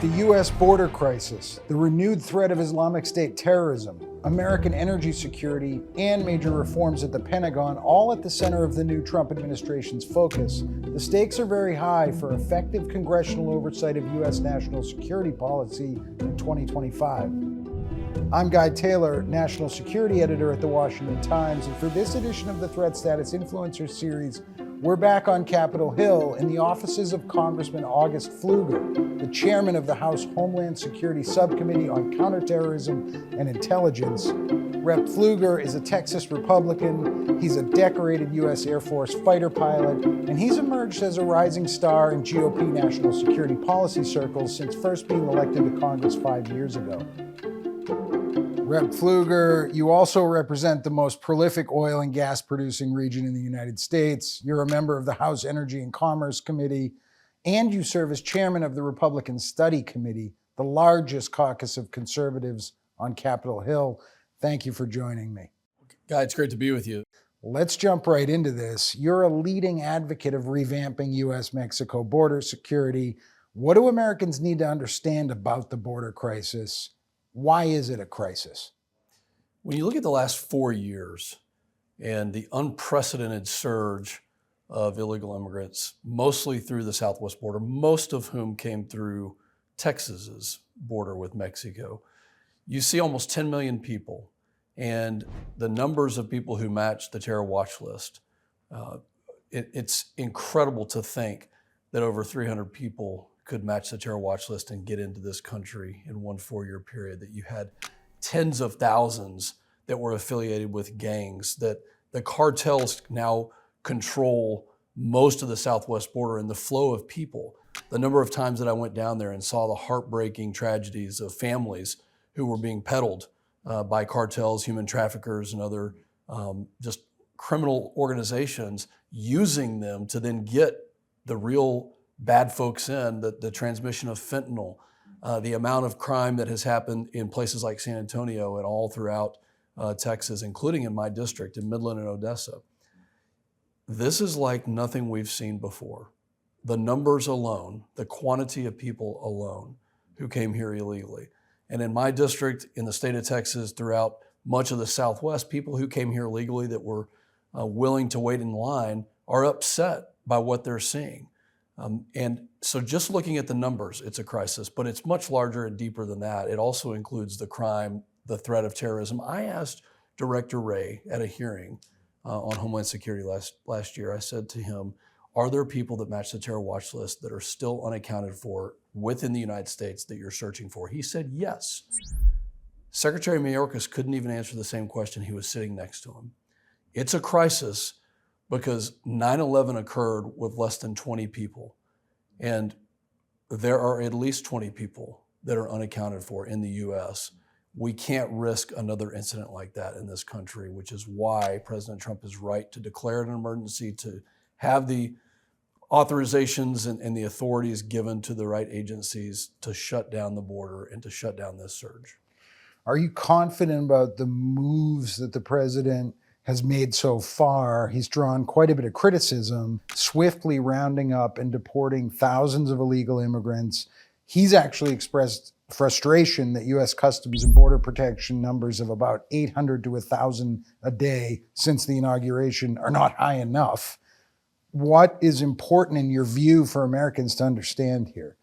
With the U.S. border crisis, the renewed threat of Islamic State terrorism, American energy security, and major reforms at the Pentagon all at the center of the new Trump administration's focus, the stakes are very high for effective congressional oversight of U.S. national security policy in 2025. I'm Guy Taylor, National Security Editor at The Washington Times, and for this edition of the Threat Status Influencer Series, we're back on Capitol Hill in the offices of Congressman August Pfluger, the chairman of the House Homeland Security Subcommittee on Counterterrorism and Intelligence. Rep. Pfluger is a Texas Republican, he's a decorated U.S. Air Force fighter pilot, and he's emerged as a rising star in GOP national security policy circles since first being elected to Congress 5 years ago. Rep. Pfluger, you also represent the most prolific oil and gas producing region in the United States. You're a member of the House Energy and Commerce Committee, and you serve as chairman of the Republican Study Committee, the largest caucus of conservatives on Capitol Hill. Thank you for joining me. Guy, it's great to be with you. Let's jump right into this. You're a leading advocate of revamping U.S.-Mexico border security. What do Americans need to understand about the border crisis? Why is it a crisis? When you look at the last 4 years and the unprecedented surge of illegal immigrants, mostly through the southwest border, most of whom came through Texas's border with Mexico, you see almost 10 million people. And the numbers of people who match the terror watch list, it's incredible to think that over 300 people could match the terror watch list and get into this country in 1 4-year period, that you had tens of thousands that were affiliated with gangs, that the cartels now control most of the southwest border and the flow of people. The number of times that I went down there and saw the heartbreaking tragedies of families who were being peddled by cartels, human traffickers, and other just criminal organizations, using them to then get the real bad folks in, the transmission of fentanyl, the amount of crime that has happened in places like San Antonio and all throughout Texas, including in my district in Midland and Odessa. This is like nothing we've seen before. The numbers alone, the quantity of people alone who came here illegally. And in my district, in the state of Texas, throughout much of the Southwest, people who came here legally that were willing to wait in line are upset by what they're seeing. And so just looking at the numbers, it's a crisis, but it's much larger and deeper than that. It also includes the crime, the threat of terrorism. I asked Director Wray at a hearing on Homeland Security last year, I said to him, are there people that match the terror watch list that are still unaccounted for within the United States that you're searching for? He said yes. Secretary Mayorkas couldn't even answer the same question. He was sitting next to him. It's a crisis because 9/11 occurred with less than 20 people. And there are at least 20 people that are unaccounted for in the U.S. We can't risk another incident like that in this country, which is why President Trump is right to declare an emergency, to have the authorizations and the authorities given to the right agencies to shut down the border and to shut down this surge. Are you confident about the moves that the president has made so far? He's drawn quite a bit of criticism, swiftly rounding up and deporting thousands of illegal immigrants. He's actually expressed frustration that U.S. Customs and Border Protection numbers of about 800 to 1,000 a day since the inauguration are not high enough. What is important in your view for Americans to understand here?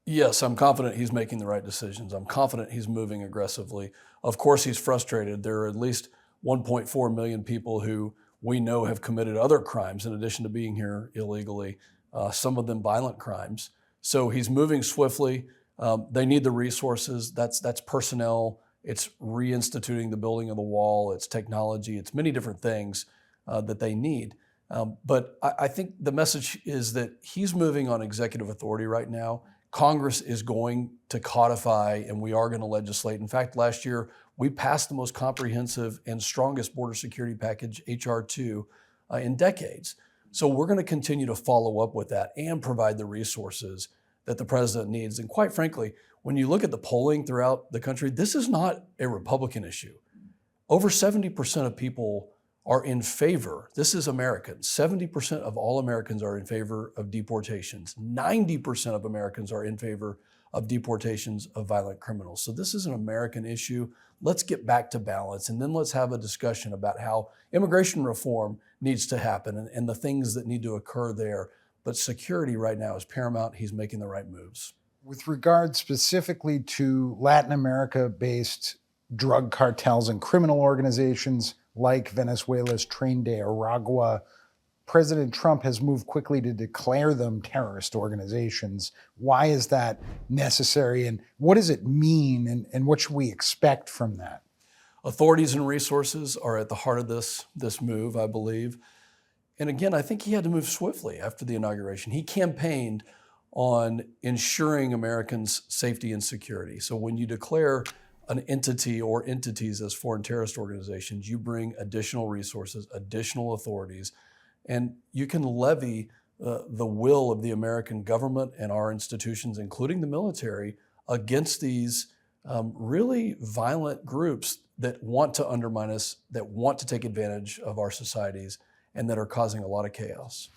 Yes, I'm confident he's making the right decisions. I'm confident he's moving aggressively. Of course, he's frustrated. There are at least 1.4 million people who we know have committed other crimes in addition to being here illegally, some of them violent crimes. So he's moving swiftly. They need the resources. That's personnel. It's reinstituting the building of the wall. It's technology. It's many different things that they need. But I think the message is that he's moving on executive authority right now. Congress is going to codify, and we are going to legislate. In fact, last year, we passed the most comprehensive and strongest border security package, H.R. 2, in decades. So we're going to continue to follow up with that and provide the resources that the president needs. And quite frankly, when you look at the polling throughout the country, this is not a Republican issue. Over 70% of people are in favor. This is Americans. 70% of all Americans are in favor of deportations. 90% of Americans are in favor of deportations of violent criminals. So this is an American issue. Let's get back to balance, and then let's have a discussion about how immigration reform needs to happen and the things that need to occur there. But security right now is paramount. He's making the right moves. With regard specifically to Latin America-based drug cartels and criminal organizations like Venezuela's Tren de Aragua, President Trump has moved quickly to declare them terrorist organizations. Why is that necessary, and what does it mean, and what should we expect from that? Authorities and resources are at the heart of this move, I believe. And again, I think he had to move swiftly after the inauguration. He campaigned on ensuring Americans' safety and security. So when you declare an entity or entities as foreign terrorist organizations, you bring additional resources, additional authorities, and you can levy the will of the American government and our institutions, including the military, against these really violent groups that want to undermine us, that want to take advantage of our societies, and that are causing a lot of chaos.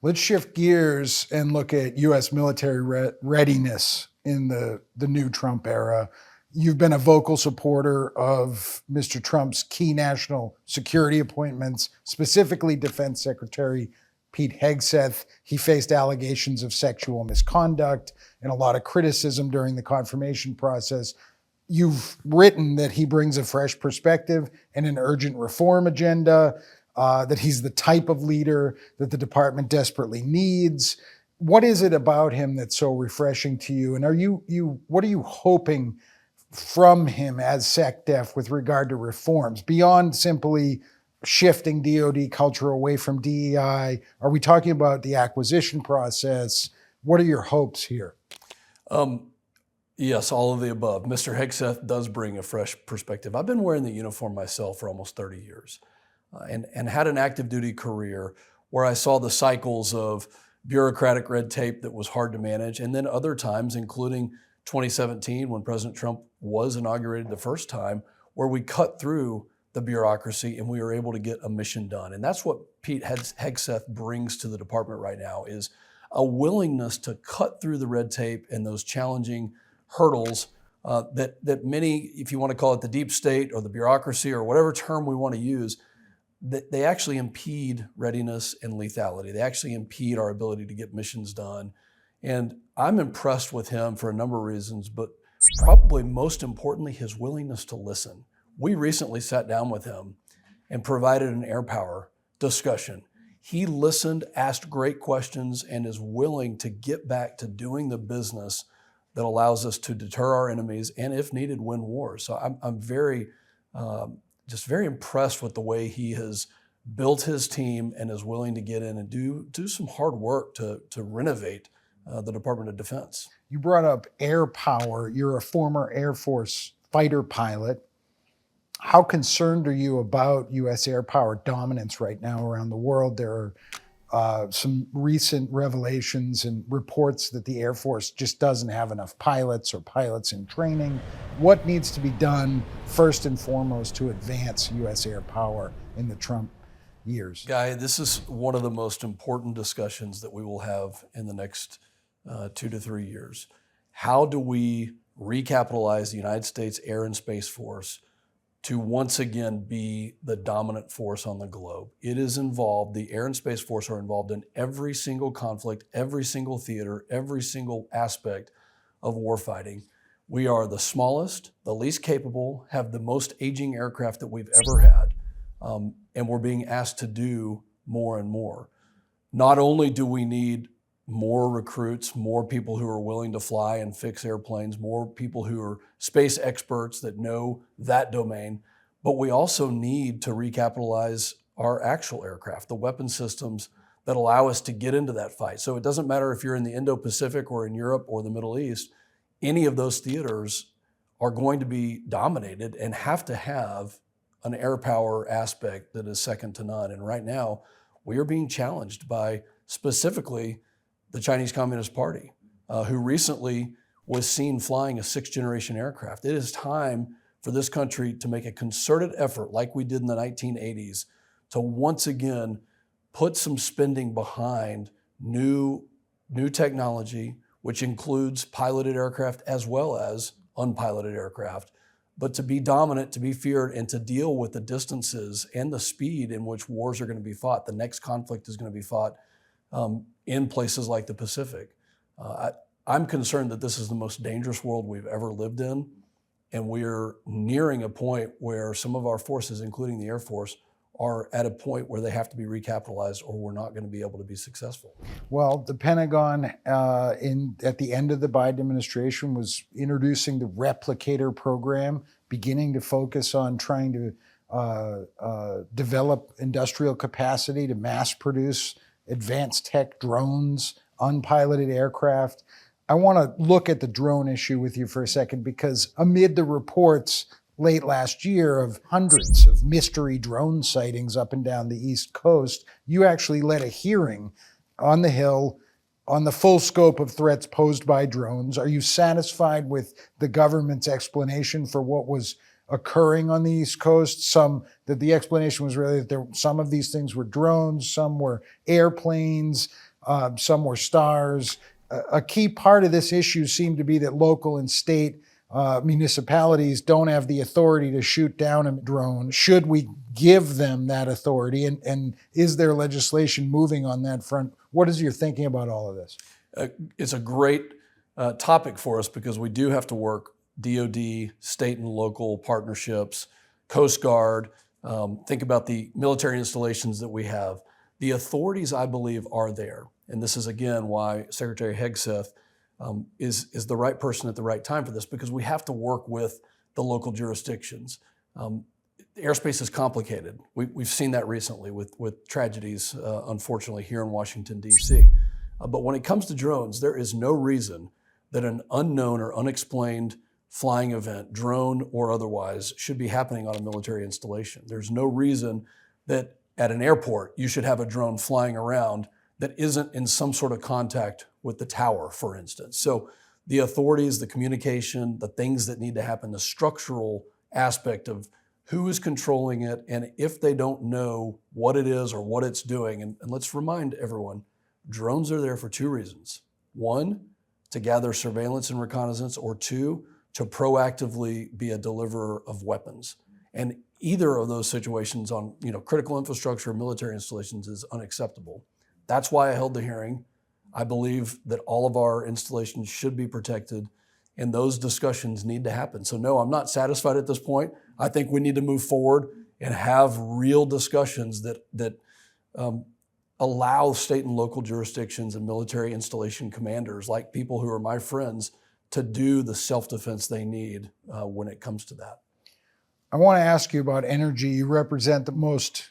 Let's shift gears and look at U.S. military readiness in the new Trump era. You've been a vocal supporter of Mr. Trump's key national security appointments, specifically Defense Secretary Pete Hegseth. He faced allegations of sexual misconduct and a lot of criticism during the confirmation process. You've written that he brings a fresh perspective and an urgent reform agenda, that he's the type of leader that the department desperately needs. What is it about him that's so refreshing to you? And what are you hoping from him as SecDef with regard to reforms beyond simply shifting DoD culture away from DEI? Are we talking about the acquisition process? What are your hopes here? Yes, all of the above. Mr. Hegseth does bring a fresh perspective. I've been wearing the uniform myself for almost 30 years. And had an active duty career where I saw the cycles of bureaucratic red tape that was hard to manage. And then other times, including 2017, when President Trump was inaugurated the first time, where we cut through the bureaucracy and we were able to get a mission done. And that's what Pete Hegseth brings to the department right now, is a willingness to cut through the red tape and those challenging hurdles that many, if you want to call it the deep state or the bureaucracy or whatever term we want to use, they actually impede readiness and lethality. They actually impede our ability to get missions done. And I'm impressed with him for a number of reasons, but probably most importantly, his willingness to listen. We recently sat down with him and provided an air power discussion. He listened, asked great questions, and is willing to get back to doing the business that allows us to deter our enemies and, if needed, win wars. So I'm very impressed with the way he has built his team and is willing to get in and do some hard work to renovate the Department of Defense. You brought up air power. You're a former Air Force fighter pilot. How concerned are you about U.S. air power dominance right now around the world? There are some recent revelations and reports that the Air Force just doesn't have enough pilots or pilots in training. What needs to be done first and foremost to advance U.S. air power in the Trump years? Guy, this is one of the most important discussions that we will have in the next 2 to 3 years. How do we recapitalize the United States Air and Space Force to once again be the dominant force on the globe? It is involved, the Air and Space Force are involved in every single conflict, every single theater, every single aspect of warfighting. We are the smallest, the least capable, have the most aging aircraft that we've ever had, and we're being asked to do more and more. Not only do we need more recruits, more people who are willing to fly and fix airplanes, more people who are space experts that know that domain, but we also need to recapitalize our actual aircraft, the weapon systems that allow us to get into that fight. So it doesn't matter if you're in the Indo-Pacific or in Europe or the Middle East, any of those theaters are going to be dominated and have to have an air power aspect that is second to none. And right now, we are being challenged by specifically the Chinese Communist Party, who recently was seen flying a 6th-generation aircraft. It is time for this country to make a concerted effort, like we did in the 1980s, to once again put some spending behind new technology which includes piloted aircraft as well as unpiloted aircraft. But to be dominant, to be feared, and to deal with the distances and the speed in which wars are going to be fought, the next conflict is going to be fought in places like the Pacific. I'm concerned that this is the most dangerous world we've ever lived in, and we're nearing a point where some of our forces, including the Air Force, are at a point where they have to be recapitalized or we're not going to be able to be successful. Well, the Pentagon at the end of the Biden administration was introducing the replicator program, beginning to focus on trying to develop industrial capacity to mass produce advanced tech drones, unpiloted aircraft. I want to look at the drone issue with you for a second, because amid the reports late last year of hundreds of mystery drone sightings up and down the East Coast, you actually led a hearing on the Hill on the full scope of threats posed by drones. Are you satisfied with the government's explanation for what was occurring on the East Coast? That the explanation was really that some of these things were drones, some were airplanes, some were stars. A key part of this issue seemed to be that local and state municipalities don't have the authority to shoot down a drone. Should we give them that authority? And is there legislation moving on that front? What is your thinking about all of this? It's a great topic for us, because we do have to work DoD, state and local partnerships, Coast Guard. Think about the military installations that we have. The authorities, I believe, are there. And this is, again, why Secretary Hegseth is the right person at the right time for this, because we have to work with the local jurisdictions. Airspace is complicated. We've seen that recently with tragedies, unfortunately, here in Washington, D.C. But when it comes to drones, there is no reason that an unknown or unexplained flying event, drone or otherwise, should be happening on a military installation. There's no reason that at an airport you should have a drone flying around that isn't in some sort of contact with the tower, for instance. So the authorities, the communication, the things that need to happen, the structural aspect of who is controlling it, and if they don't know what it is or what it's doing. And let's remind everyone, drones are there for two reasons. One, to gather surveillance and reconnaissance, or two, to proactively be a deliverer of weapons. And either of those situations on critical infrastructure or military installations is unacceptable. That's why I held the hearing. I believe that all of our installations should be protected, and those discussions need to happen. So no, I'm not satisfied at this point. I think we need to move forward and have real discussions that allow state and local jurisdictions and military installation commanders, like people who are my friends, to do the self-defense they need when it comes to that. I want to ask you about energy. You represent the most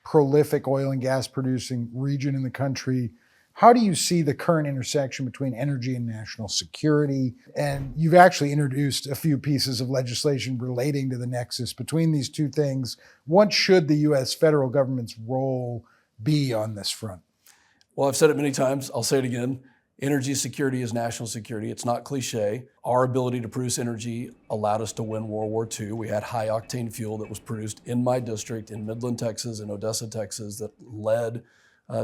prolific oil and gas producing region in the country. How do you see the current intersection between energy and national security? And you've actually introduced a few pieces of legislation relating to the nexus between these two things. What should the U.S. federal government's role be on this front? Well, I've said it many times. I'll say it again. Energy security is national security. It's not cliche. Our ability to produce energy allowed us to win World War II. We had high octane fuel that was produced in my district in Midland, Texas, and Odessa, Texas, that led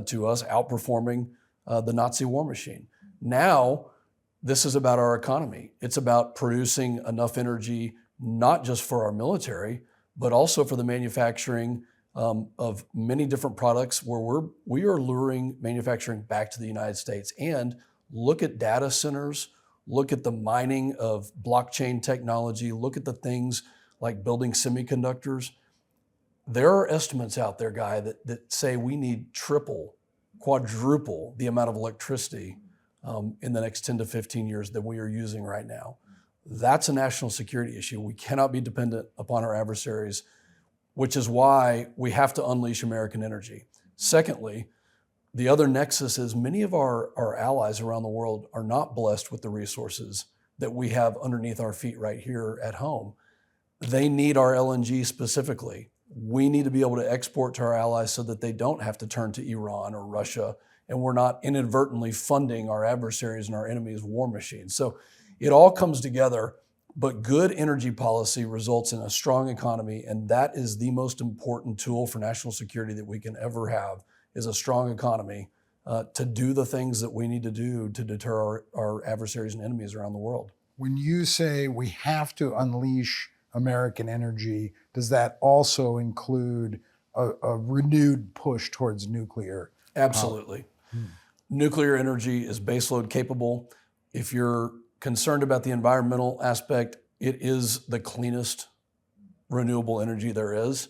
to us outperforming the Nazi war machine. Now, this is about our economy. It's about producing enough energy, not just for our military, but also for the manufacturing of many different products, where we are luring manufacturing back to the United States. And look at data centers, look at the mining of blockchain technology, look at the things like building semiconductors. There are estimates out there, Guy, that say we need triple, quadruple the amount of electricity in the next 10 to 15 years than we are using right now. That's a national security issue. We cannot be dependent upon our adversaries, which is why we have to unleash American energy. Secondly, the other nexus is many of our allies around the world are not blessed with the resources that we have underneath our feet right here at home. They need our LNG specifically. We need to be able to export to our allies so that they don't have to turn to Iran or Russia, and we're not inadvertently funding our adversaries and our enemies' war machines. So it all comes together, but good energy policy results in a strong economy, and that is the most important tool for national security that we can ever have, is a strong economy to do the things that we need to do to deter our adversaries and enemies around the world. When you say we have to unleash American energy, does that also include a renewed push towards nuclear? Absolutely. Nuclear energy is baseload capable. If you're concerned about the environmental aspect, it is the cleanest renewable energy there is.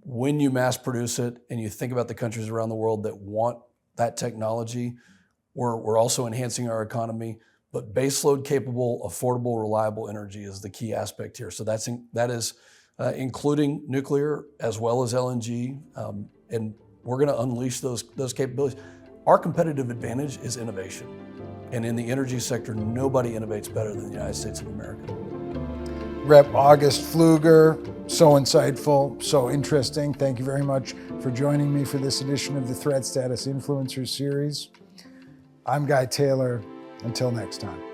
When you mass produce it and you think about the countries around the world that want that technology, we're also enhancing our economy. But baseload capable, affordable, reliable energy is the key aspect here. So that is including nuclear as well as LNG, and we're going to unleash those capabilities. Our competitive advantage is innovation, and in the energy sector, nobody innovates better than the United States of America. Rep. August Pfluger, so insightful, so interesting. Thank you very much for joining me for this edition of the Threat Status Influencers Series. I'm Guy Taylor. Until next time.